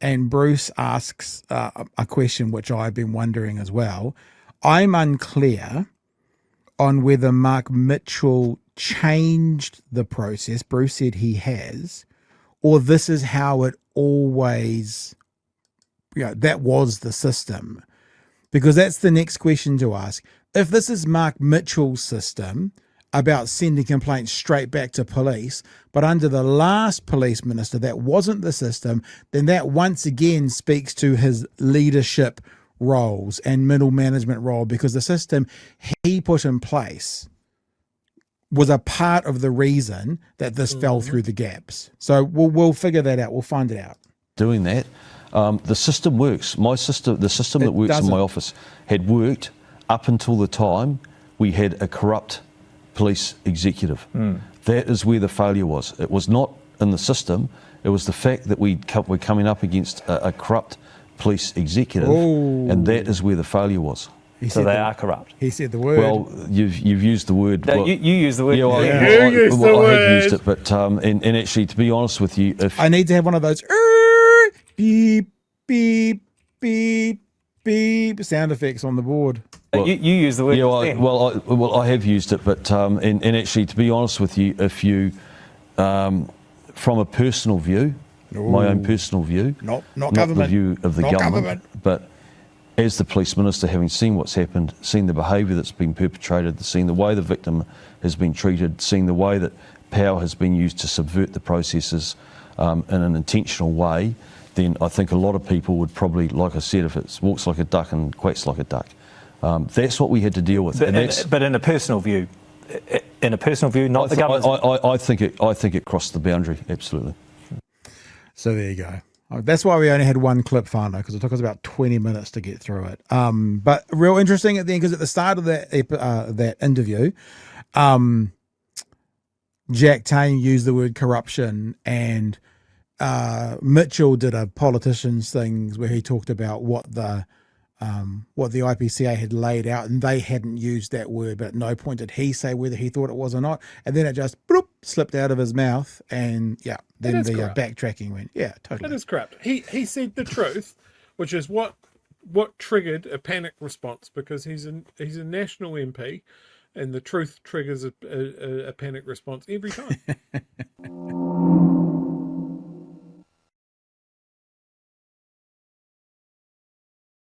and Bruce asks a question which I've been wondering as well. I'm unclear on whether Mark Mitchell changed the process. Bruce said he has, or this is how it always, that was the system. Because that's the next question to ask. If this is Mark Mitchell's system about sending complaints straight back to police, but under the last police minister, that wasn't the system, then that once again speaks to his leadership roles and middle management role, because the system he put in place was a part of the reason that this fell through the gaps. So we'll figure that out. We'll find it out. Doing that, the system works. My system, the system that works in my office, had worked up until the time we had a corrupt police executive. That is where the failure was. It was not in the system. It was the fact that we're coming up against a corrupt police executive, and that is where the failure was. So they are corrupt. He said the word. Well, you've used the word. No, you use the word. Yeah, You used the I word. have used it, but and actually, to be honest with you, if I need to have one of those beep, beep, beep, beep sound effects on the board. You use the word. yeah, I have used it, but and actually, to be honest with you, if you, from a personal view, my own personal view, Not not government. the view of the Not government, but as the police minister, having seen what's happened, seen the behaviour that's been perpetrated, seen the way the victim has been treated, seen the way that power has been used to subvert the processes in an intentional way, then I think a lot of people would probably, like I said, if it walks like a duck and quacks like a duck, that's what we had to deal with. But in a personal view, not the government. I think it crossed the boundary, absolutely. So there you go. That's why we only had one clip, Whānau, because it took us about 20 minutes to get through it. But real interesting at the end, because at the start of that interview, Jack Tane used the word corruption, and Mitchell did a politician's things where he talked about what the IPCA had laid out, and they hadn't used that word, but at no point did he say whether he thought it was or not. And then it just slipped out of his mouth, and then the backtracking went. Yeah, totally. That is corrupt. He said the truth, which is what triggered a panic response, because he's a national MP, and the truth triggers a panic response every time.